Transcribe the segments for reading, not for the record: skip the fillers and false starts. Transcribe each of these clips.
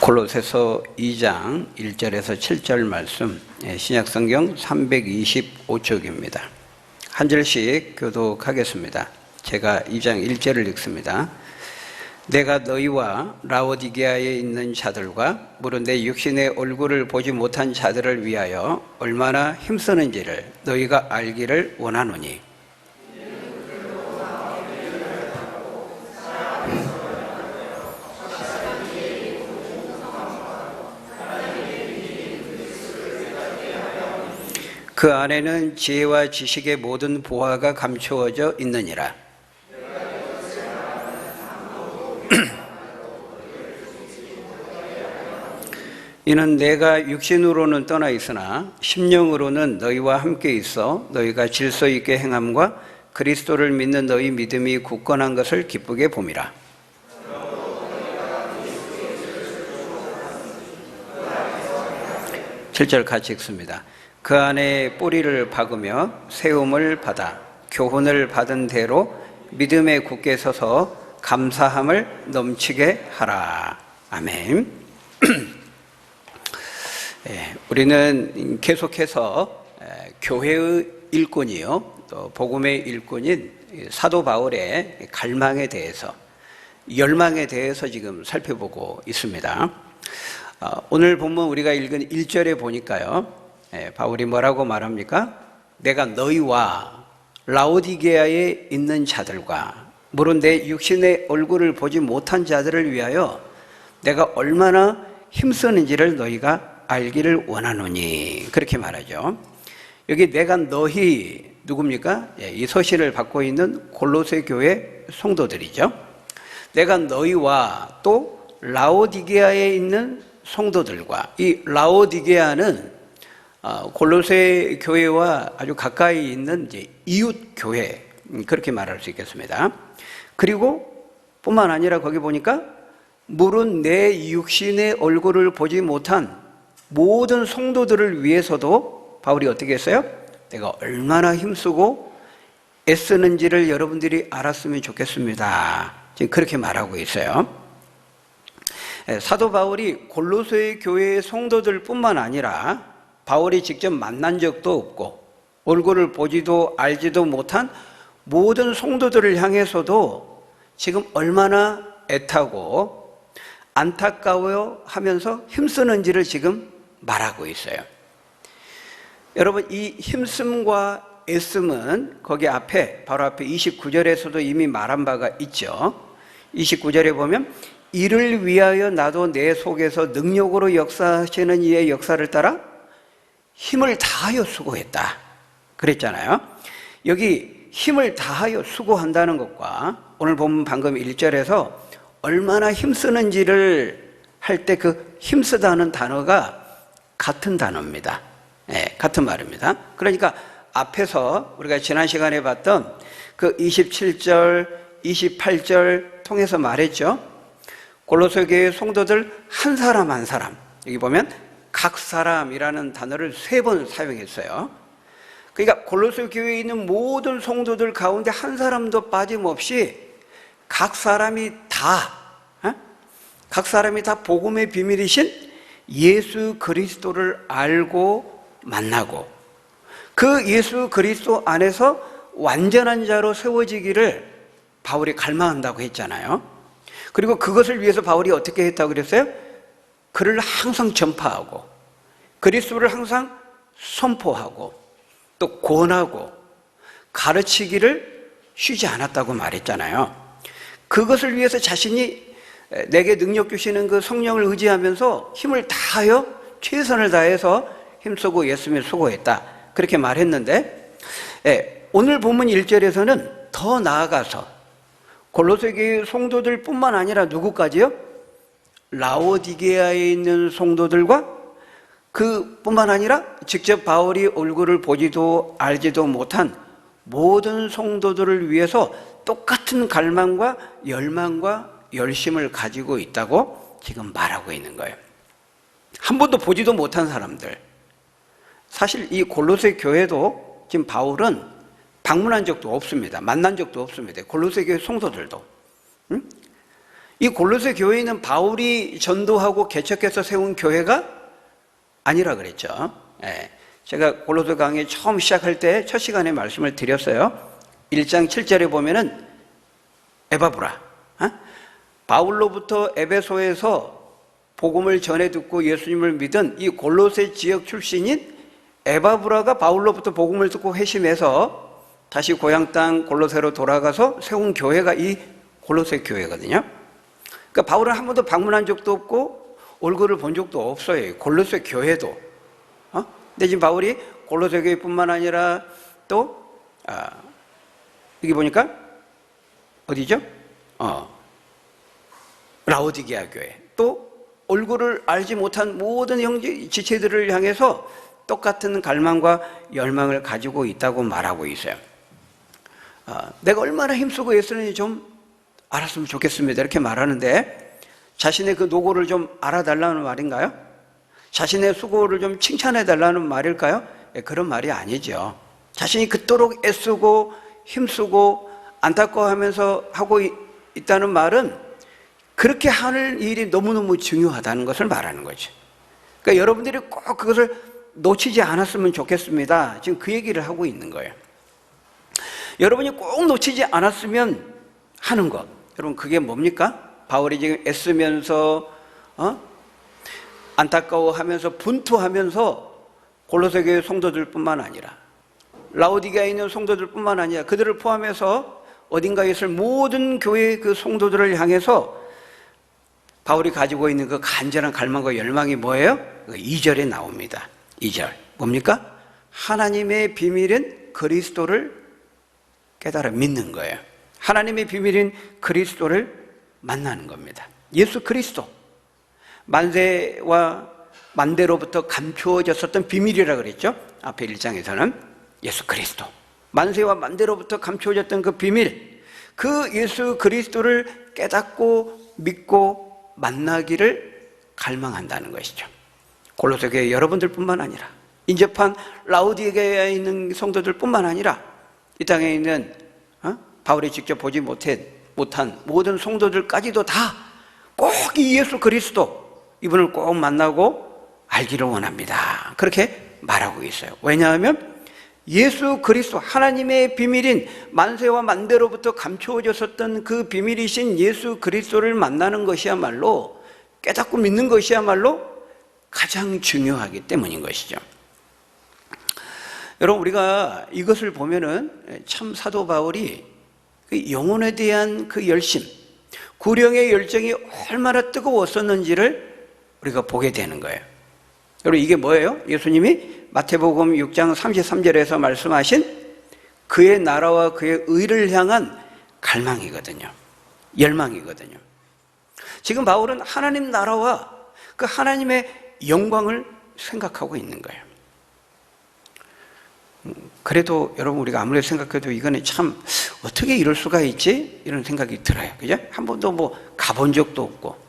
골로새서 2장 1절에서 7절 말씀, 신약성경 325쪽입니다. 한 절씩 교독하겠습니다. 제가 2장 1절을 읽습니다. 내가 너희와 라오디게아에 있는 자들과 무릇 내 육신의 얼굴을 보지 못한 자들을 위하여 얼마나 힘쓰는지를 너희가 알기를 원하노니, 그 안에는 지혜와 지식의 모든 보화가 감추어져 있느니라. 이는 내가 육신으로는 떠나 있으나 심령으로는 너희와 함께 있어 너희가 질서 있게 행함과 그리스도를 믿는 너희 믿음이 굳건한 것을 기쁘게 봄이라. 칠 절 같이 읽습니다. 그 안에 뿌리를 박으며 세움을 받아 교훈을 받은 대로 믿음에 굳게 서서 감사함을 넘치게 하라. 아멘. 우리는 계속해서 교회의 일꾼이요, 또 복음의 일꾼인 사도 바울의 갈망에 대해서, 열망에 대해서 지금 살펴보고 있습니다. 오늘 본문 우리가 읽은 1절에 보니까요, 바울이 뭐라고 말합니까? 내가 너희와 라오디게아에 있는 자들과 물론 내 육신의 얼굴을 보지 못한 자들을 위하여 내가 얼마나 힘쓰는지를 너희가 알기를 원하노니, 그렇게 말하죠. 여기 내가 너희 누굽니까? 이 서신을 받고 있는 골로새 교회 성도들이죠. 내가 너희와 또 라오디게아에 있는 성도들과, 이 라오디게아는 골로새 교회와 아주 가까이 있는 이제 이웃 교회, 그렇게 말할 수 있겠습니다. 그리고 뿐만 아니라 거기 보니까 물은 내 육신의 얼굴을 보지 못한 모든 성도들을 위해서도 바울이 어떻게 했어요? 내가 얼마나 힘쓰고 애쓰는지를 여러분들이 알았으면 좋겠습니다. 지금 그렇게 말하고 있어요. 사도 바울이 골로새 교회의 성도들 뿐만 아니라 바울이 직접 만난 적도 없고 얼굴을 보지도 알지도 못한 모든 성도들을 향해서도 지금 얼마나 애타고 안타까워 하면서 힘쓰는지를 지금 말하고 있어요. 여러분, 이 힘씀과 애씀은 거기 앞에, 바로 앞에 29절에서도 이미 말한 바가 있죠. 29절에 보면 이를 위하여 나도 내 속에서 능력으로 역사하시는 이의 역사를 따라 힘을 다하여 수고했다, 그랬잖아요. 여기 힘을 다하여 수고한다는 것과 오늘 보면 방금 1절에서 얼마나 힘쓰는지를 할 때 그 힘쓰다는 단어가 같은 단어입니다. 같은 말입니다. 그러니까 앞에서 우리가 지난 시간에 봤던 그 27절, 28절 통해서 말했죠. 골로새 교회 성도들 한 사람 한 사람, 여기 보면 각 사람이라는 단어를 3번 사용했어요. 그러니까 골로새 교회에 있는 모든 성도들 가운데 한 사람도 빠짐없이 각 사람이 다 복음의 비밀이신 예수 그리스도를 알고 만나고 그 예수 그리스도 안에서 완전한 자로 세워지기를 바울이 갈망한다고 했잖아요. 그리고 그것을 위해서 바울이 어떻게 했다고 그랬어요? 그를 항상 전파하고 그리스도를 항상 선포하고 또 권하고 가르치기를 쉬지 않았다고 말했잖아요. 그것을 위해서 자신이 내게 능력 주시는 그 성령을 의지하면서 힘을 다하여 최선을 다해서 힘쓰고 애쓰며 수고했다, 그렇게 말했는데, 오늘 본문 1절에서는 더 나아가서 골로새 교회 성도들 뿐만 아니라 누구까지요? 라오디게아에 있는 성도들과 그뿐만 아니라 직접 바울이 얼굴을 보지도 알지도 못한 모든 성도들을 위해서 똑같은 갈망과 열망과 열심을 가지고 있다고 지금 말하고 있는 거예요. 한 번도 보지도 못한 사람들, 사실 이 골로새 교회도 지금 바울은 방문한 적도 없습니다. 만난 적도 없습니다. 골로새 교회 성도들도. 이 골로새 교회는 바울이 전도하고 개척해서 세운 교회가 아니라 그랬죠. 예. 제가 골로새 강의 처음 시작할 때 첫 시간에 말씀을 드렸어요. 1장 7절에 보면은 에바브라, 바울로부터 에베소에서 복음을 전해 듣고 예수님을 믿은 이 골로새 지역 출신인 에바브라가 바울로부터 복음을 듣고 회심해서 다시 고향 땅 골로새로 돌아가서 세운 교회가 이 골로새 교회거든요. 그러니까 바울은 한 번도 방문한 적도 없고 얼굴을 본 적도 없어요. 골로새 교회도. 근데 지금 바울이 골로새 교회뿐만 아니라 또 여기 보니까 어디죠? 라오디게아 교회. 또 얼굴을 알지 못한 모든 형제 지체들을 향해서 똑같은 갈망과 열망을 가지고 있다고 말하고 있어요. 내가 얼마나 힘쓰고 애쓰는지 좀 알았으면 좋겠습니다. 이렇게 말하는데 자신의 그 노고를 좀 알아달라는 말인가요? 자신의 수고를 좀 칭찬해달라는 말일까요? 그런 말이 아니죠. 자신이 그토록 애쓰고 힘쓰고 안타까워하면서 하고 있다는 말은 그렇게 하는 일이 너무너무 중요하다는 것을 말하는 거죠. 그러니까 여러분들이 꼭 그것을 놓치지 않았으면 좋겠습니다. 지금 그 얘기를 하고 있는 거예요. 여러분이 꼭 놓치지 않았으면 하는 것, 여러분 그게 뭡니까? 바울이 지금 애쓰면서 안타까워하면서 분투하면서 골로새 교회 성도들뿐만 아니라 라오디게아에 있는 성도들뿐만 아니라 그들을 포함해서 어딘가에 있을 모든 교회의 그 성도들을 향해서 바울이 가지고 있는 그 간절한 갈망과 열망이 뭐예요? 2절에 나옵니다. 2절 뭡니까? 하나님의 비밀인 그리스도를 깨달아 믿는 거예요. 하나님의 비밀인 그리스도를 만나는 겁니다. 예수 그리스도, 만세와 만대로부터 감추어졌었던 비밀이라 그랬죠. 앞에 1장에서는 예수 그리스도, 만세와 만대로부터 감추어졌던 그 비밀, 그 예수 그리스도를 깨닫고 믿고 만나기를 갈망한다는 것이죠. 골로새 교회 여러분들뿐만 아니라 인접한 라오디게아에 있는 성도들뿐만 아니라 이 땅에 있는 바울이 직접 보지 못한 모든 성도들까지도 다 꼭 이 예수 그리스도, 이분을 꼭 만나고 알기를 원합니다. 그렇게 말하고 있어요. 왜냐하면 예수 그리스도, 하나님의 비밀인 만세와 만대로부터 감추어졌었던 그 비밀이신 예수 그리스도를 만나는 것이야말로, 깨닫고 믿는 것이야말로 가장 중요하기 때문인 것이죠. 여러분, 우리가 이것을 보면은 참 사도 바울이 그 영혼에 대한 그 열심, 구령의 열정이 얼마나 뜨거웠었는지를 우리가 보게 되는 거예요. 여러분, 이게 뭐예요? 예수님이 마태복음 6장 33절에서 말씀하신 그의 나라와 그의 의를 향한 갈망이거든요. 열망이거든요. 지금 바울은 하나님 나라와 그 하나님의 영광을 생각하고 있는 거예요. 그래도 여러분, 우리가 아무리 생각해도 이거는 참 어떻게 이럴 수가 있지? 이런 생각이 들어요. 그죠? 한 번도 뭐 가본 적도 없고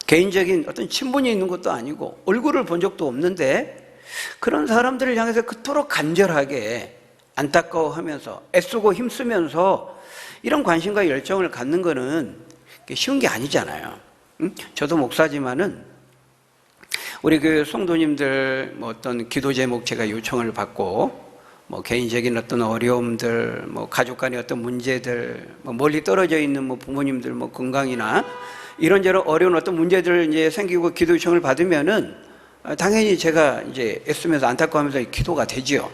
개인적인 어떤 친분이 있는 것도 아니고 얼굴을 본 적도 없는데 그런 사람들을 향해서 그토록 간절하게 안타까워하면서 애쓰고 힘쓰면서 이런 관심과 열정을 갖는 거는 쉬운 게 아니잖아요. 저도 목사지만은 우리 교회 성도님들 뭐 어떤 기도 제목 제가 요청을 받고 뭐 개인적인 어떤 어려움들, 뭐 가족 간의 어떤 문제들, 뭐 멀리 떨어져 있는 뭐 부모님들 뭐 건강이나 이런저런 어려운 어떤 문제들 이제 생기고 기도 요청을 받으면은 당연히 제가 이제 애쓰면서 안타까워하면서 기도가 되지요.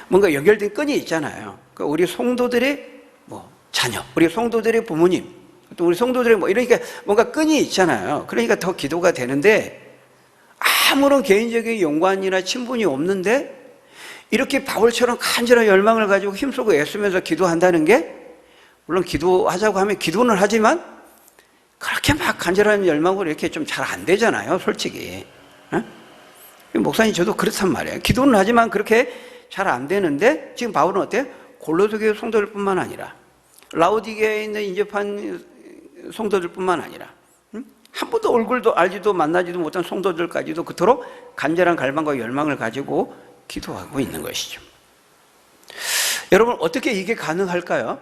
뭔가 연결된 끈이 있잖아요. 그러니까 우리 성도들의 뭐 자녀, 우리 성도들의 부모님, 또 우리 성도들의 뭐 이러니까 뭔가 끈이 있잖아요. 그러니까 더 기도가 되는데 아무런 개인적인 연관이나 친분이 없는데 이렇게 바울처럼 간절한 열망을 가지고 힘쓰고 애쓰면서 기도한다는 게, 물론 기도하자고 하면 기도는 하지만 그렇게 막 간절한 열망으로 이렇게 좀 잘 안 되잖아요, 솔직히. 목사님 저도 그렇단 말이에요. 기도는 하지만 그렇게 잘 안 되는데 지금 바울은 어때요? 골로새 교회 성도들뿐만 아니라 라오디게아에 있는 인접한 성도들뿐만 아니라 한 번도 얼굴도 알지도 만나지도 못한 성도들까지도 그토록 간절한 갈망과 열망을 가지고 기도하고 있는 것이죠. 여러분, 어떻게 이게 가능할까요?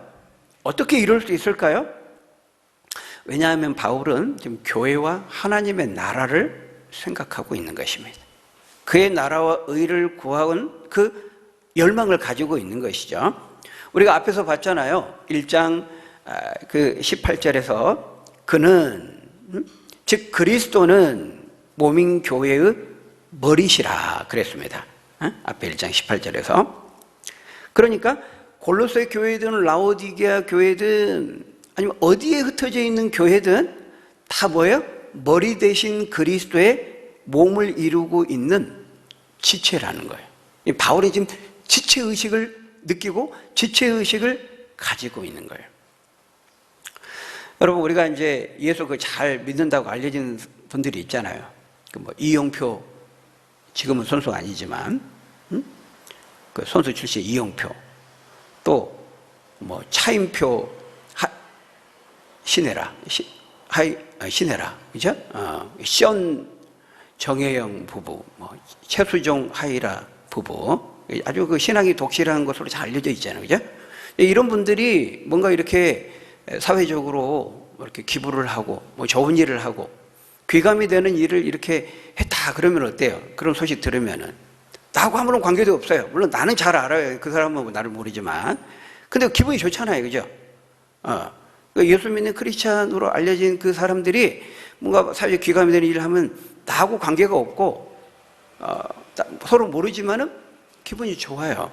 어떻게 이룰 수 있을까요? 왜냐하면 바울은 지금 교회와 하나님의 나라를 생각하고 있는 것입니다. 그의 나라와 의를 구하는 그 열망을 가지고 있는 것이죠. 우리가 앞에서 봤잖아요. 1장 그 18절에서 그는 즉 그리스도는 몸인 교회의 머리시라 그랬습니다. 앞에 1장 18절에서. 그러니까 골로새 교회든 라오디게아 교회든 아니면 어디에 흩어져 있는 교회든 다 뭐예요? 머리 대신 그리스도의 몸을 이루고 있는 지체라는 거예요. 바울이 지금 지체의식을 느끼고 지체의식을 가지고 있는 거예요. 여러분, 우리가 이제 예수 잘 믿는다고 알려진 분들이 있잖아요. 뭐 이영표, 지금은 선수가 아니지만, 그 선수 출신 이영표, 또 뭐 차인표, 신혜라, 그죠? 시언 정혜영 부부, 뭐 최수종 하이라 부부, 아주 그 신앙이 독실한 것으로 잘 알려져 있잖아요, 그죠? 이런 분들이 뭔가 이렇게 사회적으로 이렇게 기부를 하고, 뭐 좋은 일을 하고, 귀감이 되는 일을 이렇게 했다 그러면 어때요? 그런 소식 들으면은 나하고 아무런 관계도 없어요. 물론 나는 잘 알아요. 그 사람은 나를 모르지만, 근데 기분이 좋잖아요, 그죠? 예수 믿는 크리스찬으로 알려진 그 사람들이 뭔가 사회적 귀감이 되는 일을 하면 나하고 관계가 없고 서로 모르지만은 기분이 좋아요.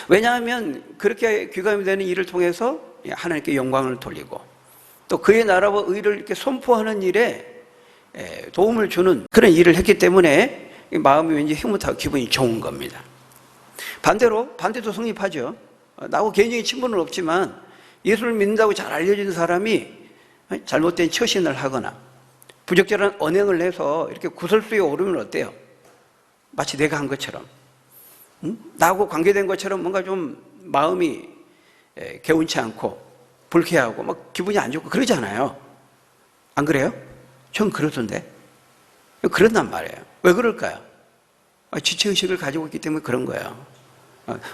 왜냐하면 그렇게 귀감이 되는 일을 통해서 하나님께 영광을 돌리고 또 그의 나라와 의를 이렇게 선포하는 일에 도움을 주는 그런 일을 했기 때문에 마음이 왠지 흐뭇하고 기분이 좋은 겁니다. 반대도 성립하죠. 나하고 개인적인 친분은 없지만 예수를 믿는다고 잘 알려진 사람이 잘못된 처신을 하거나 부적절한 언행을 해서 이렇게 구설수에 오르면 어때요? 마치 내가 한 것처럼, 나하고 관계된 것처럼 뭔가 좀 마음이 개운치 않고 불쾌하고 막 기분이 안 좋고 그러잖아요. 안 그래요? 전 그러던데. 그런단 말이에요. 왜 그럴까요? 지체의식을 가지고 있기 때문에 그런 거예요.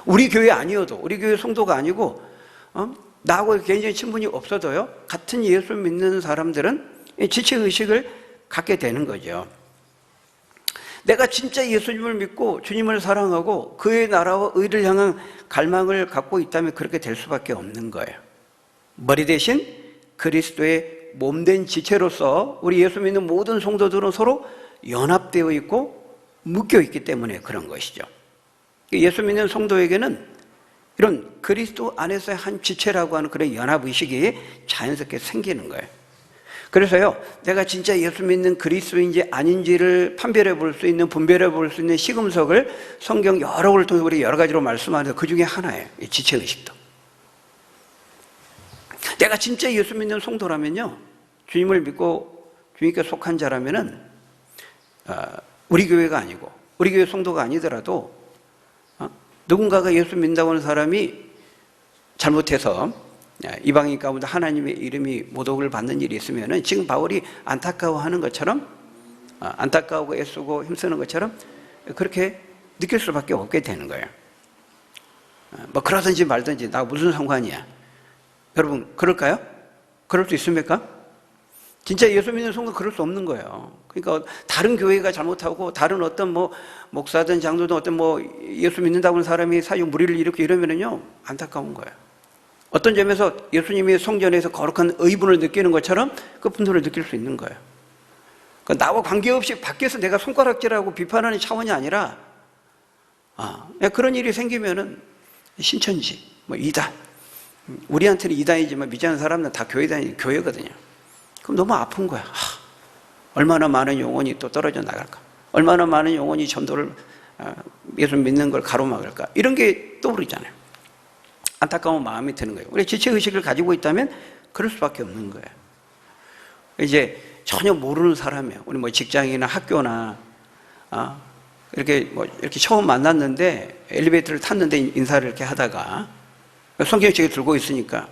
우리 교회 아니어도, 우리 교회 성도가 아니고 나하고 개인적인 친분이 없어도요, 같은 예수 믿는 사람들은 지체의식을 갖게 되는 거죠. 내가 진짜 예수님을 믿고 주님을 사랑하고 그의 나라와 의를 향한 갈망을 갖고 있다면 그렇게 될 수밖에 없는 거예요. 머리 대신 그리스도의 몸된 지체로서 우리 예수 믿는 모든 성도들은 서로 연합되어 있고 묶여 있기 때문에 그런 것이죠. 예수 믿는 성도에게는 이런 그리스도 안에서의 한 지체라고 하는 그런 연합의식이 자연스럽게 생기는 거예요. 그래서요, 내가 진짜 예수 믿는 그리스도인지 아닌지를 판별해 볼 수 있는, 분별해 볼 수 있는 시금석을 성경 여러 권을 통해 우리 여러 가지로 말씀하는데 그 중에 하나예요. 이 지체의식도. 내가 진짜 예수 믿는 성도라면요, 주님을 믿고 주님께 속한 자라면은 우리 교회가 아니고 우리 교회 성도가 아니더라도 누군가가 예수 믿는다고 하는 사람이 잘못해서 이방인 가운데 하나님의 이름이 모독을 받는 일이 있으면은 지금 바울이 안타까워하는 것처럼, 안타까워하고 애쓰고 힘쓰는 것처럼 그렇게 느낄 수밖에 없게 되는 거예요. 뭐 그러든지 말든지 나 무슨 상관이야. 여러분 그럴까요? 그럴 수 있습니까? 진짜 예수 믿는 성도 그럴 수 없는 거예요. 그러니까 다른 교회가 잘못하고 다른 어떤 뭐 목사든 장로든 어떤 뭐 예수 믿는다고 하는 사람이 사유 무리를 일으키고 이러면은요, 안타까운 거예요. 어떤 점에서 예수님이 성전에서 거룩한 의분을 느끼는 것처럼 그 분노를 느낄 수 있는 거예요. 그러니까 나와 관계없이 밖에서 내가 손가락질하고 비판하는 차원이 아니라 그런 일이 생기면은 신천지, 뭐 이단, 우리한테는 이단이지만 믿지 않는 사람은 다 교회거든요. 그럼 너무 아픈 거야. 얼마나 많은 영혼이 또 떨어져 나갈까? 얼마나 많은 영혼이 전도를 예수 믿는 걸 가로막을까? 이런 게 떠오르잖아요. 안타까운 마음이 드는 거예요. 우리 지체의식을 가지고 있다면 그럴 수밖에 없는 거예요. 이제 전혀 모르는 사람이에요. 우리 뭐 직장이나 학교나 이렇게 처음 만났는데 엘리베이터를 탔는데 인사를 이렇게 하다가 성경책을 들고 있으니까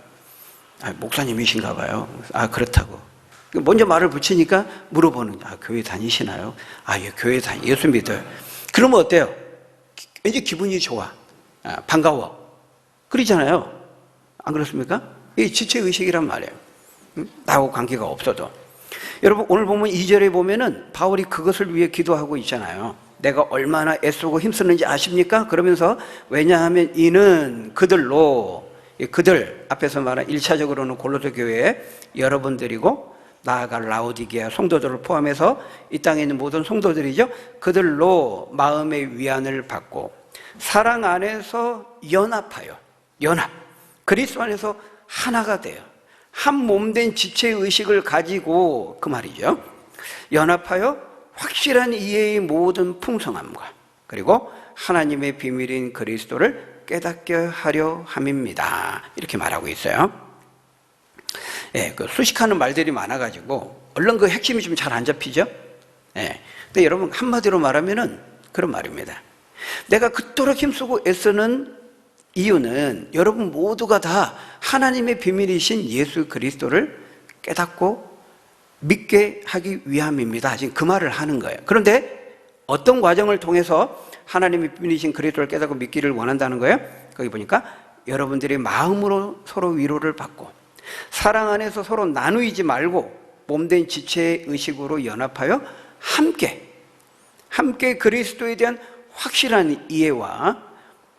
목사님이신가 봐요. 그렇다고. 먼저 말을 붙이니까 물어보는, 교회 다니시나요? 예, 교회 예수 믿어요. 그러면 어때요? 왠지 기분이 좋아. 반가워. 그러잖아요. 안 그렇습니까? 이게 지체의식이란 말이에요. 나하고 관계가 없어도. 여러분 오늘 보면 2절에 보면은 바울이 그것을 위해 기도하고 있잖아요. 내가 얼마나 애쓰고 힘쓰는지 아십니까? 그러면서 왜냐하면 이는 그들로, 그들 앞에서 말한 1차적으로는 골로새 교회 여러분들이고 나아가 라오디게아 성도들을 포함해서 이 땅에 있는 모든 성도들이죠. 그들로 마음의 위안을 받고 사랑 안에서 연합하여, 연합, 그리스도 안에서 하나가 돼요. 한 몸된 지체 의식을 가지고, 그 말이죠, 연합하여 확실한 이해의 모든 풍성함과 그리고 하나님의 비밀인 그리스도를 깨닫게 하려 함입니다. 이렇게 말하고 있어요. 예, 그 수식하는 말들이 많아가지고 얼른 그 핵심이 좀 잘 안 잡히죠. 예, 근데 여러분 한마디로 말하면은 그런 말입니다. 내가 그토록 힘쓰고 애쓰는 이유는 여러분 모두가 다 하나님의 비밀이신 예수 그리스도를 깨닫고 믿게 하기 위함입니다. 지금 그 말을 하는 거예요. 그런데 어떤 과정을 통해서 하나님의 비밀이신 그리스도를 깨닫고 믿기를 원한다는 거예요? 거기 보니까 여러분들이 마음으로 서로 위로를 받고 사랑 안에서 서로 나누이지 말고 몸된 지체의 의식으로 연합하여 함께 그리스도에 대한 확실한 이해와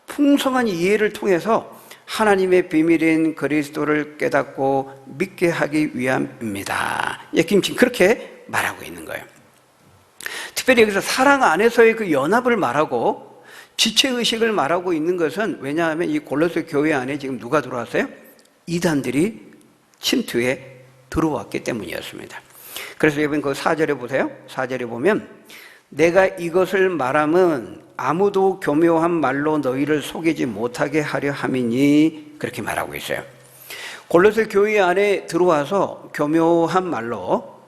풍성한 이해를 통해서 하나님의 비밀인 그리스도를 깨닫고 믿게 하기 위함입니다. 지금 그렇게 말하고 있는 거예요. 특별히 여기서 사랑 안에서의 그 연합을 말하고 지체의식을 말하고 있는 것은 왜냐하면 이 골로새 교회 안에 지금 누가 들어왔어요? 이단들이 침투해 들어왔기 때문이었습니다. 그래서 여러분 그 4절에 보세요. 4절에 보면 내가 이것을 말함은 아무도 교묘한 말로 너희를 속이지 못하게 하려 함이니, 그렇게 말하고 있어요. 골로새 교회 안에 들어와서 교묘한 말로,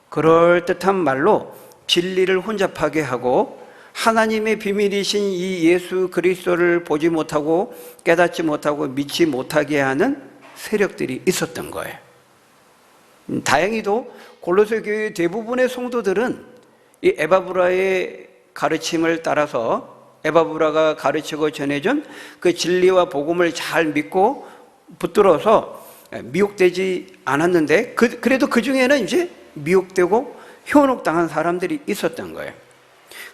그럴듯한 말로 진리를 혼잡하게 하고 하나님의 비밀이신 이 예수 그리스도를 보지 못하고 깨닫지 못하고 믿지 못하게 하는 세력들이 있었던 거예요. 다행히도 골로새 교회 대부분의 성도들은 이 에바브라의 가르침을 따라서 에바브라가 가르치고 전해준 그 진리와 복음을 잘 믿고 붙들어서 미혹되지 않았는데 그래도 그 중에는 이제 미혹되고 현혹당한 사람들이 있었던 거예요.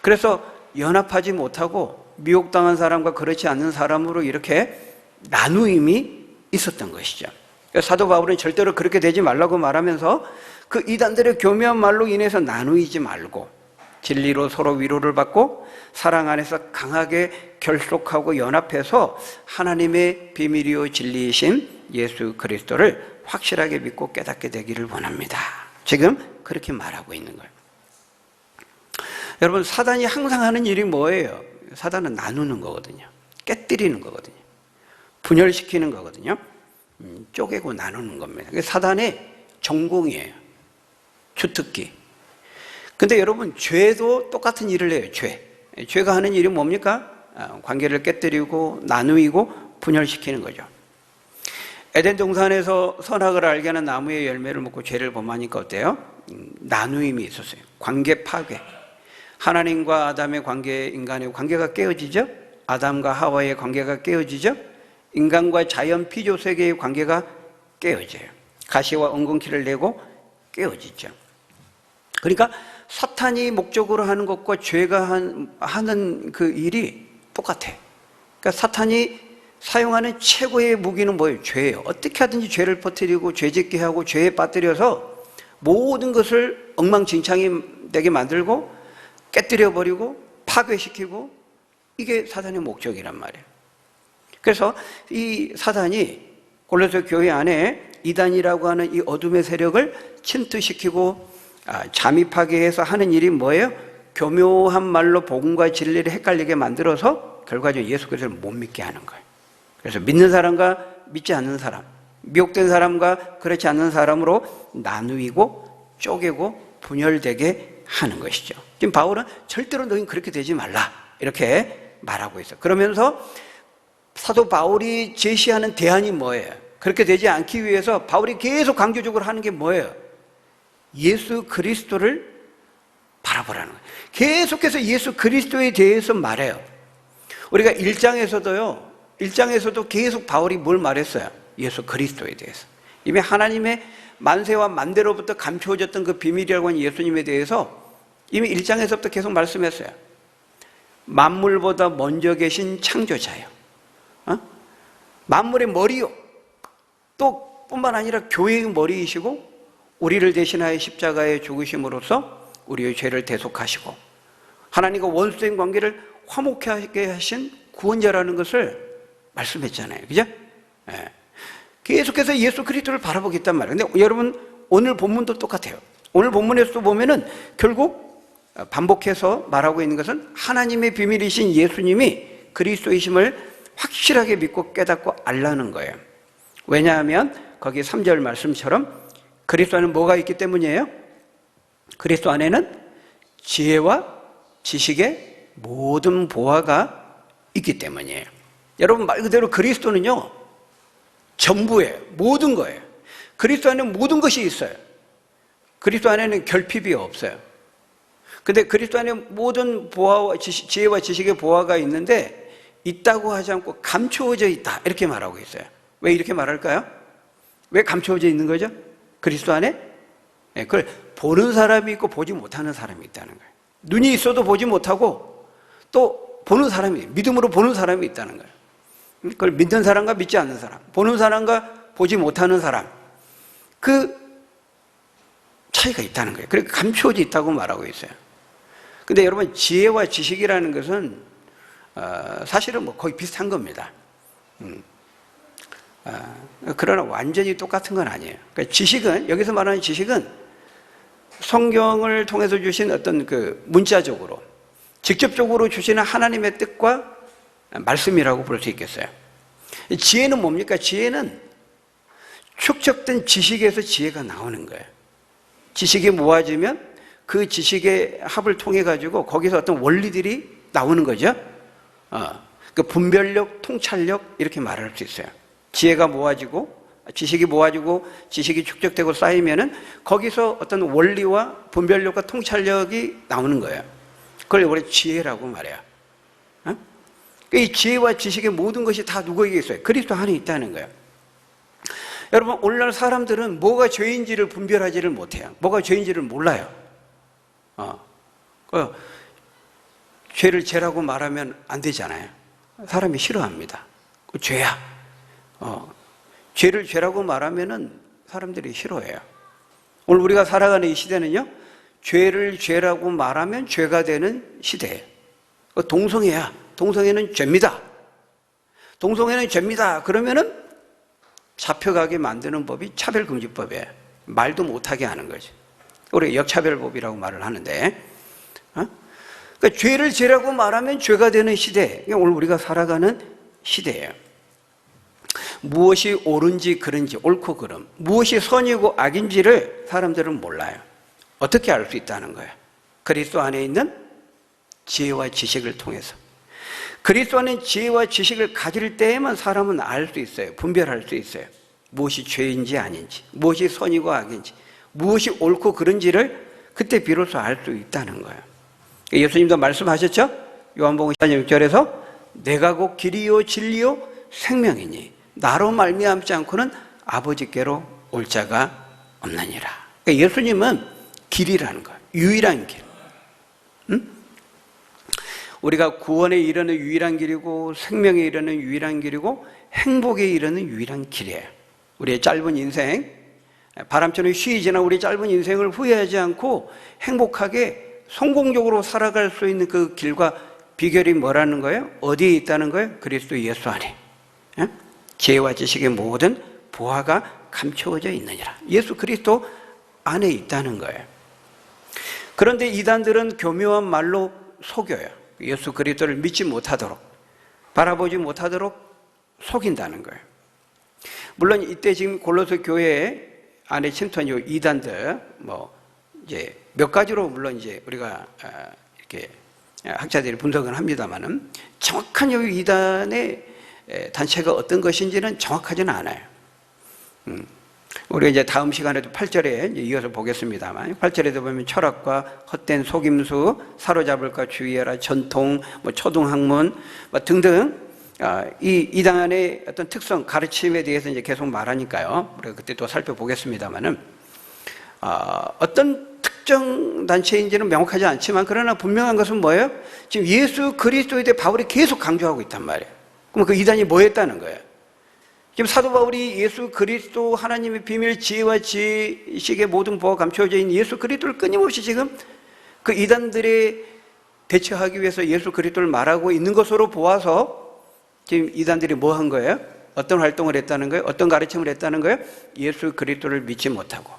그래서 연합하지 못하고 미혹당한 사람과 그렇지 않는 사람으로 이렇게 나누임이 있었던 것이죠. 사도 바울은 절대로 그렇게 되지 말라고 말하면서 그 이단들의 교묘한 말로 인해서 나누이지 말고 진리로 서로 위로를 받고 사랑 안에서 강하게 결속하고 연합해서 하나님의 비밀이요 진리이신 예수 그리스도를 확실하게 믿고 깨닫게 되기를 원합니다. 지금 그렇게 말하고 있는 거예요. 여러분 사단이 항상 하는 일이 뭐예요? 사단은 나누는 거거든요. 깨뜨리는 거거든요. 분열시키는 거거든요. 쪼개고 나누는 겁니다. 그게 사단의 전공이에요. 주특기. 근데 여러분 죄도 똑같은 일을 해요. 죄가 하는 일이 뭡니까? 관계를 깨뜨리고 나누이고 분열시키는 거죠. 에덴 동산에서 선악을 알게 하는 나무의 열매를 먹고 죄를 범하니까 어때요? 나누임이 있었어요. 관계 파괴. 하나님과 아담의 관계, 인간의 관계가 깨어지죠. 아담과 하와의 관계가 깨어지죠. 인간과 자연 피조 세계의 관계가 깨어져요. 가시와 엉겅퀴를 내고 깨어지죠. 그러니까 사탄이 목적으로 하는 것과 죄가 하는 그 일이 똑같아. 그러니까 사탄이 사용하는 최고의 무기는 뭐예요? 죄예요. 어떻게 하든지 죄를 퍼뜨리고 죄짓게 하고 죄에 빠뜨려서 모든 것을 엉망진창이 되게 만들고 깨뜨려버리고 파괴시키고, 이게 사탄의 목적이란 말이에요. 그래서 이 사단이 골로새 교회 안에 이단이라고 하는 이 어둠의 세력을 침투시키고 잠입하게 해서 하는 일이 뭐예요? 교묘한 말로 복음과 진리를 헷갈리게 만들어서 결과적으로 예수 그리스도를 못 믿게 하는 거예요. 그래서 믿는 사람과 믿지 않는 사람, 미혹된 사람과 그렇지 않는 사람으로 나누이고 쪼개고 분열되게 하는 것이죠. 지금 바울은 절대로 너희는 그렇게 되지 말라 이렇게 말하고 있어요. 그러면서 사도 바울이 제시하는 대안이 뭐예요? 그렇게 되지 않기 위해서 바울이 계속 강조적으로 하는 게 뭐예요? 예수 그리스도를 바라보라는 거예요. 계속해서 예수 그리스도에 대해서 말해요. 우리가 1장에서도 계속 바울이 뭘 말했어요? 예수 그리스도에 대해서. 이미 하나님의 만세와 만대로부터 감추어졌던 그 비밀이라고 하는 예수님에 대해서 이미 1장에서부터 계속 말씀했어요. 만물보다 먼저 계신 창조자요. 만물의 머리요. 또 뿐만 아니라 교회의 머리이시고 우리를 대신하여 십자가에 죽으심으로써 우리의 죄를 대속하시고 하나님과 원수된 관계를 화목하게 하신 구원자라는 것을 말씀했잖아요. 그죠? 네. 계속해서 예수 그리스도를 바라보겠단 말이에요. 근데 여러분 오늘 본문도 똑같아요. 오늘 본문에서도 보면은 결국 반복해서 말하고 있는 것은 하나님의 비밀이신 예수님이 그리스도이심을 확실하게 믿고 깨닫고 알라는 거예요. 왜냐하면 거기 3절 말씀처럼 그리스도 안에 뭐가 있기 때문이에요? 그리스도 안에는 지혜와 지식의 모든 보화가 있기 때문이에요. 여러분 말 그대로 그리스도는요 전부예요. 모든 거예요. 그리스도 안에 모든 것이 있어요. 그리스도 안에는 결핍이 없어요. 근데 그리스도 안에 모든 보화와 지혜와 지식의 보화가 있는데 있다고 하지 않고 감추어져 있다 이렇게 말하고 있어요. 왜 이렇게 말할까요? 왜 감추어져 있는 거죠? 그리스도 안에? 그걸 보는 사람이 있고 보지 못하는 사람이 있다는 거예요. 눈이 있어도 보지 못하고 또 보는 사람이, 믿음으로 보는 사람이 있다는 거예요. 그걸 믿는 사람과 믿지 않는 사람, 보는 사람과 보지 못하는 사람, 그 차이가 있다는 거예요. 그래서 감추어져 있다고 말하고 있어요. 근데 여러분 지혜와 지식이라는 것은 사실은 뭐 거의 비슷한 겁니다. 그러나 완전히 똑같은 건 아니에요. 그러니까 지식은, 여기서 말하는 지식은 성경을 통해서 주신 어떤 그 문자적으로 직접적으로 주시는 하나님의 뜻과 말씀이라고 볼 수 있겠어요. 지혜는 뭡니까? 지혜는 축적된 지식에서 지혜가 나오는 거예요. 지식이 모아지면 그 지식의 합을 통해 가지고 거기서 어떤 원리들이 나오는 거죠. 그 분별력, 통찰력 이렇게 말할 수 있어요. 지혜가 모아지고 지식이 축적되고 쌓이면은 거기서 어떤 원리와 분별력과 통찰력이 나오는 거예요. 그걸 우리 지혜라고 말해요. 이 지혜와 지식의 모든 것이 다 누구에게 있어요? 그리스도 안에 있다는 거예요. 여러분 오늘날 사람들은 뭐가 죄인지를 분별하지를 못해요. 뭐가 죄인지를 몰라요. 죄를 죄라고 말하면 안 되잖아요. 사람이 싫어합니다. 죄야. 죄를 죄라고 말하면은 사람들이 싫어해요. 오늘 우리가 살아가는 이 시대는요, 죄를 죄라고 말하면 죄가 되는 시대예요. 동성애야. 동성애는 죄입니다. 동성애는 죄입니다. 그러면은 잡혀가게 만드는 법이 차별금지법이에요. 말도 못하게 하는 거죠. 우리가 역차별법이라고 말을 하는데, 그러니까 죄를 죄라고 말하면 죄가 되는 시대. 오늘 우리가 살아가는 시대예요. 무엇이 옳은지 그른지, 옳고 그름, 무엇이 선이고 악인지를 사람들은 몰라요. 어떻게 알 수 있다는 거예요? 그리스도 안에 있는 지혜와 지식을 통해서. 그리스도 안에 지혜와 지식을 가질 때에만 사람은 알 수 있어요. 분별할 수 있어요. 무엇이 죄인지 아닌지, 무엇이 선이고 악인지, 무엇이 옳고 그른지를 그때 비로소 알 수 있다는 거예요. 예수님도 말씀하셨죠? 요한복음 16절에서 내가 곧 길이요 진리요 생명이니 나로 말미암지 않고는 아버지께로 올 자가 없느니라. 그러니까 예수님은 길이라는 거예요. 유일한 길. 우리가 구원에 이르는 유일한 길이고 생명에 이르는 유일한 길이고 행복에 이르는 유일한 길이에요. 우리의 짧은 인생, 바람처럼 쉬이 지나 우리 짧은 인생을 후회하지 않고 행복하게 성공적으로 살아갈 수 있는 그 길과 비결이 뭐라는 거예요? 어디에 있다는 거예요? 그리스도 예수 안에. 지혜와 지식의 모든 보화가 감추어져 있느니라. 예수 그리스도 안에 있다는 거예요. 그런데 이단들은 교묘한 말로 속여요. 예수 그리스도를 믿지 못하도록, 바라보지 못하도록 속인다는 거예요. 물론 이때 지금 골로새 교회 안에 침투한 요 이단들, 이제 몇 가지로 물론 이제 우리가 이렇게 학자들이 분석을 합니다만은 정확한 요 이단의 단체가 어떤 것인지는 정확하지는 않아요. 우리가 이제 다음 시간에도 8절에 이어서 보겠습니다만 8절에도 보면 철학과 헛된 속임수, 사로잡을까 주의해라, 전통, 초등학문 등등 이 이단의 어떤 특성, 가르침에 대해서 이제 계속 말하니까요. 우리가 그때 또 살펴보겠습니다만은, 어떤 특정 단체인지는 명확하지 않지만, 그러나 분명한 것은 뭐예요? 지금 예수 그리스도에 대해 바울이 계속 강조하고 있단 말이에요. 그럼 그 이단이 뭐 했다는 거예요? 지금 사도 바울이 예수 그리스도 하나님의 비밀 지혜와 지식의 모든 보호가 감춰져 있는 예수 그리스도를 끊임없이 지금 그 이단들에 대처하기 위해서 예수 그리스도를 말하고 있는 것으로 보아서 지금 이단들이 뭐 한 거예요? 어떤 활동을 했다는 거예요? 어떤 가르침을 했다는 거예요? 예수 그리스도를 믿지 못하고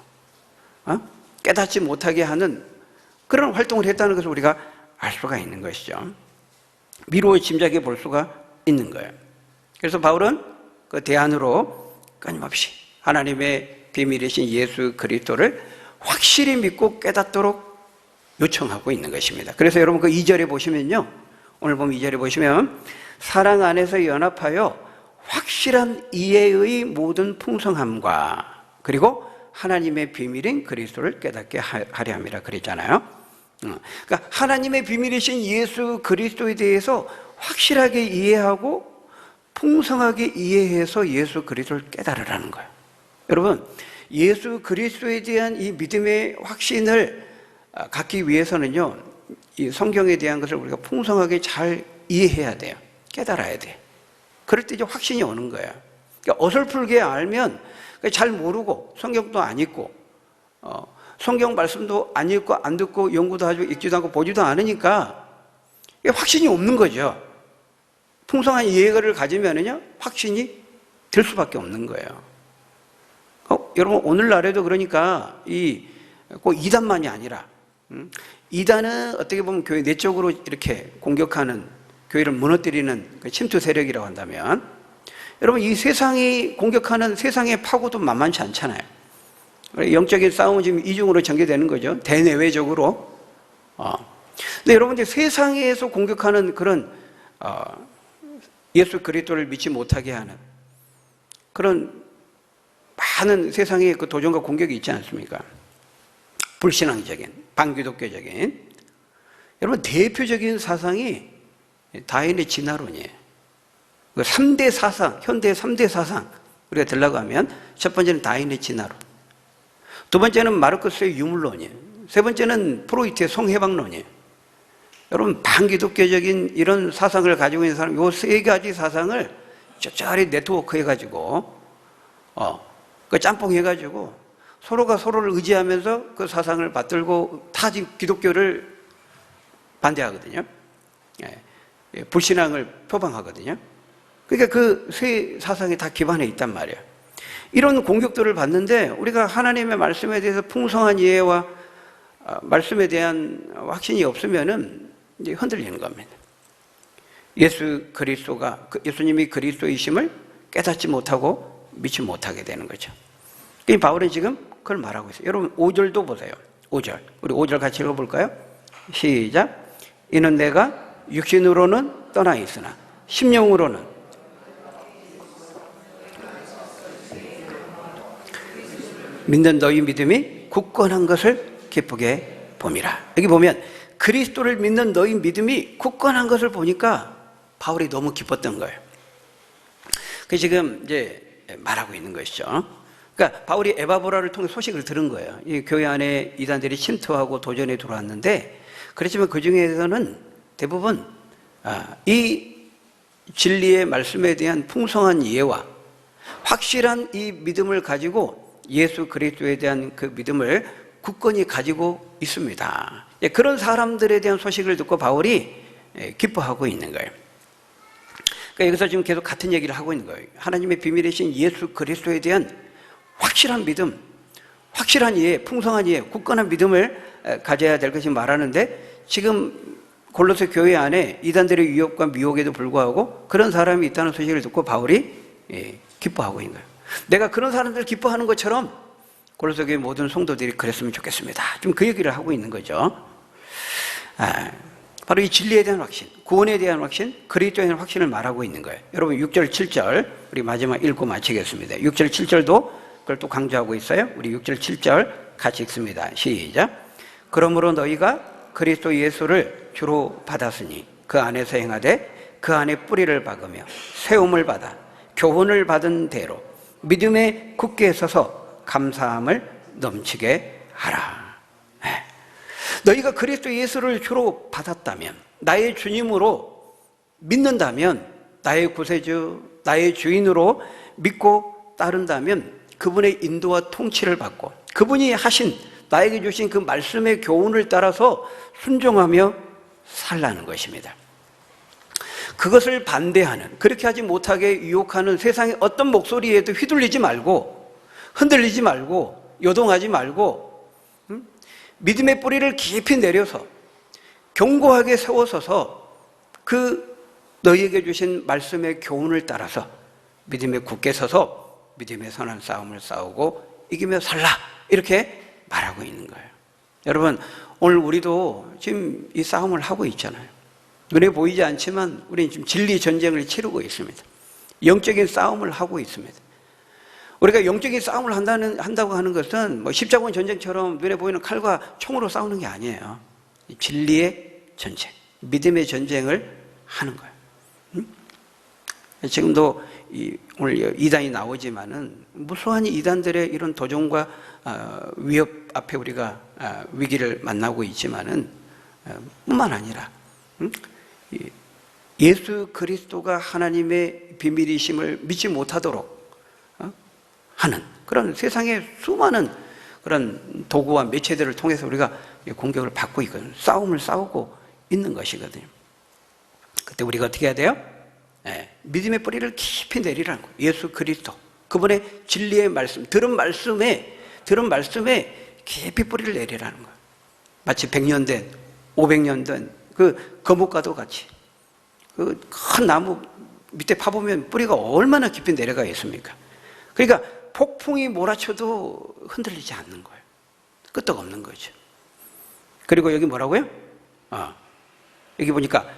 깨닫지 못하게 하는 그런 활동을 했다는 것을 우리가 알 수가 있는 것이죠. 미루어 짐작해 볼 수가 있는 거예요. 그래서 바울은 그 대안으로 끊임없이 하나님의 비밀이신 예수 그리스도를 확실히 믿고 깨닫도록 요청하고 있는 것입니다. 그래서 여러분 그 2절에 보시면요, 오늘 보면 2절에 보시면 사랑 안에서 연합하여 확실한 이해의 모든 풍성함과 그리고 하나님의 비밀인 그리스도를 깨닫게 하려 함이라 그랬잖아요. 그러니까 하나님의 비밀이신 예수 그리스도에 대해서 확실하게 이해하고 풍성하게 이해해서 예수 그리스도를 깨달으라는 거예요. 여러분, 예수 그리스도에 대한 이 믿음의 확신을 갖기 위해서는요, 이 성경에 대한 것을 우리가 풍성하게 잘 이해해야 돼요. 깨달아야 돼요. 그럴 때 이제 확신이 오는 거예요. 그러니까 어설프게 알면 잘 모르고 성경도 안 읽고 성경 말씀도 안 읽고 안 듣고 연구도 하고 읽지도 않고 보지도 않으니까 확신이 없는 거죠. 풍성한 이해를 가지면은요, 확신이 들 수밖에 없는 거예요. 여러분, 오늘날에도 그러니까 꼭 이단만이 아니라, 이단은 어떻게 보면 교회 내적으로 이렇게 공격하는, 교회를 무너뜨리는 침투 세력이라고 한다면, 여러분, 이 세상이 공격하는 세상의 파고도 만만치 않잖아요. 영적인 싸움은 지금 이중으로 전개되는 거죠. 대내외적으로. 근데 여러분, 이제 세상에서 공격하는 그런, 예수 그리스도를 믿지 못하게 하는 그런 많은 세상의 그 도전과 공격이 있지 않습니까? 불신앙적인, 반기독교적인. 여러분, 대표적인 사상이 다윈의 진화론이에요. 그 3대 사상, 현대 3대 사상, 우리가 들라고 하면 첫 번째는 다윈의 진화론, 두 번째는 마르크스의 유물론이에요, 세 번째는 프로이트의 성해방론이에요. 여러분, 반기독교적인 이런 사상을 가지고 있는 사람, 요 세 가지 사상을 쩌쩌리 네트워크 해가지고, 그 짬뽕 해가지고, 서로가 서로를 의지하면서 그 사상을 받들고 다 지금 기독교를 반대하거든요. 불신앙을 표방하거든요. 그러니까 그 세 사상이 다 기반에 있단 말이에요. 이런 공격들을 받는데 우리가 하나님의 말씀에 대해서 풍성한 이해와 말씀에 대한 확신이 없으면은 이제 흔들리는 겁니다. 예수 그리스도가, 예수님이 그리스도이심을 깨닫지 못하고 믿지 못하게 되는 거죠. 이 바울은 지금 그걸 말하고 있어요. 여러분 5절도 보세요. 5절. 우리 5절 같이 읽어볼까요? 시작. 이는 내가 육신으로는 떠나 있으나 심령으로는 믿는 너희 믿음이 굳건한 것을 기쁘게 봄이라. 여기 보면 그리스도를 믿는 너희 믿음이 굳건한 것을 보니까 바울이 너무 기뻤던 거예요. 그 지금 이제 말하고 있는 것이죠. 그러니까 바울이 에바보라를 통해 소식을 들은 거예요. 이 교회 안에 이단들이 침투하고 도전에 들어왔는데, 그렇지만 그 중에서는 대부분 이 진리의 말씀에 대한 풍성한 이해와 확실한 이 믿음을 가지고 예수 그리스도에 대한 그 믿음을 굳건히 가지고 있습니다. 그런 사람들에 대한 소식을 듣고 바울이 기뻐하고 있는 거예요. 그러니까 여기서 지금 계속 같은 얘기를 하고 있는 거예요. 하나님의 비밀이신 예수 그리스도에 대한 확실한 믿음, 확실한 이해, 풍성한 이해, 굳건한 믿음을 가져야 될 것이 말하는데, 지금 골로새 교회 안에 이단들의 유혹과 미혹에도 불구하고 그런 사람이 있다는 소식을 듣고 바울이 기뻐하고 있는 거예요. 내가 그런 사람들 기뻐하는 것처럼 골로새 교회 모든 성도들이 그랬으면 좋겠습니다. 좀 그 얘기를 하고 있는 거죠. 바로 이 진리에 대한 확신, 구원에 대한 확신, 그리스도에 대한 확신을 말하고 있는 거예요. 여러분 6절, 7절 우리 마지막 읽고 마치겠습니다. 6절, 7절도 그걸 또 강조하고 있어요. 우리 6절, 7절 같이 읽습니다. 시작. 그러므로 너희가 그리스도 예수를 주로 받았으니 그 안에서 행하되 그 안에 뿌리를 박으며 세움을 받아 교훈을 받은 대로 믿음에 굳게 서서 감사함을 넘치게 하라. 너희가 그리스도 예수를 주로 받았다면, 나의 주님으로 믿는다면, 나의 구세주, 나의 주인으로 믿고 따른다면 그분의 인도와 통치를 받고 그분이 하신, 나에게 주신 그 말씀의 교훈을 따라서 순종하며 살라는 것입니다. 그것을 반대하는, 그렇게 하지 못하게 유혹하는 세상의 어떤 목소리에도 휘둘리지 말고, 흔들리지 말고, 요동하지 말고, 믿음의 뿌리를 깊이 내려서 견고하게 세워서서 그 너희에게 주신 말씀의 교훈을 따라서 믿음에 굳게 서서 믿음의 선한 싸움을 싸우고 이기며 살라, 이렇게 말하고 있는 거예요. 여러분, 오늘 우리도 지금 이 싸움을 하고 있잖아요. 눈에 보이지 않지만 우리는 지금 진리 전쟁을 치르고 있습니다. 영적인 싸움을 하고 있습니다. 우리가 영적인 싸움을 한다고 하는 것은 뭐 십자군 전쟁처럼 눈에 보이는 칼과 총으로 싸우는 게 아니에요. 진리의 전쟁, 믿음의 전쟁을 하는 거예요. 지금도 오늘 이단이 나오지만은 무수한 이단들의 이런 도전과 위협 앞에 우리가 위기를 만나고 있지만은 뿐만 아니라 예수 그리스도가 하나님의 비밀이심을 믿지 못하도록 하는 그런 세상의 수많은 그런 도구와 매체들을 통해서 우리가 공격을 받고 있거든요. 싸움을 싸우고 있는 것이거든요. 그때 우리가 어떻게 해야 돼요? 믿음의 뿌리를 깊이 내리라는 거예요. 예수 그리스도, 그분의 진리의 말씀, 들은 말씀에 깊이 뿌리를 내리라는 거예요. 마치 100년 된, 500년 된 그 거목과도 같이 그 큰 나무 밑에 파보면 뿌리가 얼마나 깊이 내려가 있습니까? 그러니까 폭풍이 몰아쳐도 흔들리지 않는 거예요. 끄떡없는 거죠. 그리고 여기 뭐라고요? 여기 보니까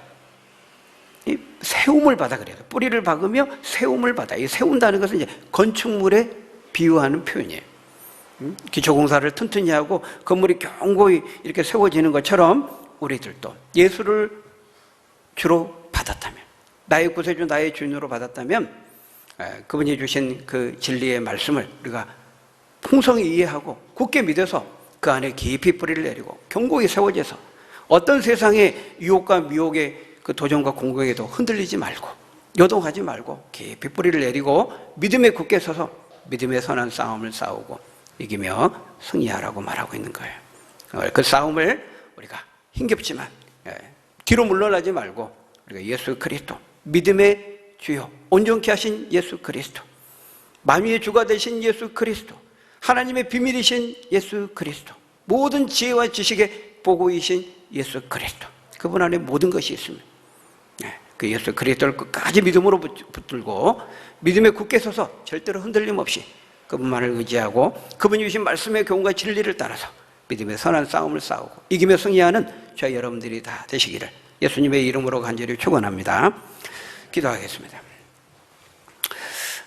이 세움을 받아 그래요. 뿌리를 박으며 세움을 받아. 이 세운다는 것은 이제 건축물에 비유하는 표현이에요. 기초공사를 튼튼히 하고 건물이 견고히 이렇게 세워지는 것처럼 우리들도 예수를 주로 받았다면, 나의 구세주, 나의 주인으로 받았다면 그분이 주신 그 진리의 말씀을 우리가 풍성히 이해하고 굳게 믿어서 그 안에 깊이 뿌리를 내리고 견고히 세워져서 어떤 세상의 유혹과 미혹의 그 도전과 공격에도 흔들리지 말고 요동하지 말고 깊이 뿌리를 내리고 믿음에 굳게 서서 믿음의 선한 싸움을 싸우고 이기며 승리하라고 말하고 있는 거예요. 그 싸움을 우리가 힘겹지만 뒤로 물러나지 말고 우리가 예수 그리스도, 믿음의 주요, 온전케 하신 예수 그리스도, 만유의 주가 되신 예수 그리스도, 하나님의 비밀이신 예수 그리스도, 모든 지혜와 지식의 보고이신 예수 그리스도, 그분 안에 모든 것이 있습니다. 그 예수 그리스도를 끝까지 믿음으로 붙들고 믿음에 굳게 서서 절대로 흔들림 없이 그분만을 의지하고 그분이 주신 말씀의 교훈과 진리를 따라서 믿음의 선한 싸움을 싸우고 이기며 승리하는 저희 여러분들이 다 되시기를 예수님의 이름으로 간절히 축원합니다. 기도하겠습니다.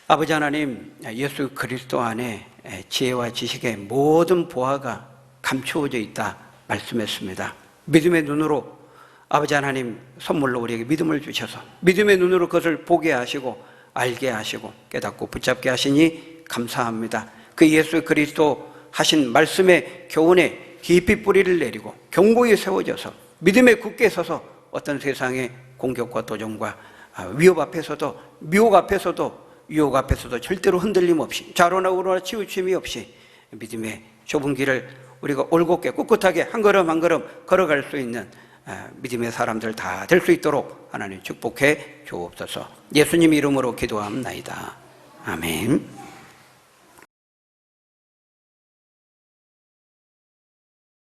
아버지 하나님, 예수 그리스도 안에 지혜와 지식의 모든 보화가 감추어져 있다 말씀했습니다. 믿음의 눈으로 아버지 하나님 선물로 우리에게 믿음을 주셔서 믿음의 눈으로 그것을 보게 하시고 알게 하시고 깨닫고 붙잡게 하시니 감사합니다. 그 예수 그리스도 하신 말씀의 교훈에 깊이 뿌리를 내리고 견고히 세워져서 믿음에 굳게 서서 어떤 세상의 공격과 도전과 위협 앞에서도 미혹 앞에서도 유혹 앞에서도 절대로 흔들림 없이 좌로나 우로나 치우침이 없이 믿음의 좁은 길을 우리가 올곧게 꿋꿋하게 한 걸음 한 걸음 걸어갈 수 있는 믿음의 사람들 다 될 수 있도록 하나님 축복해 주옵소서. 예수님 이름으로 기도합나이다. 아멘.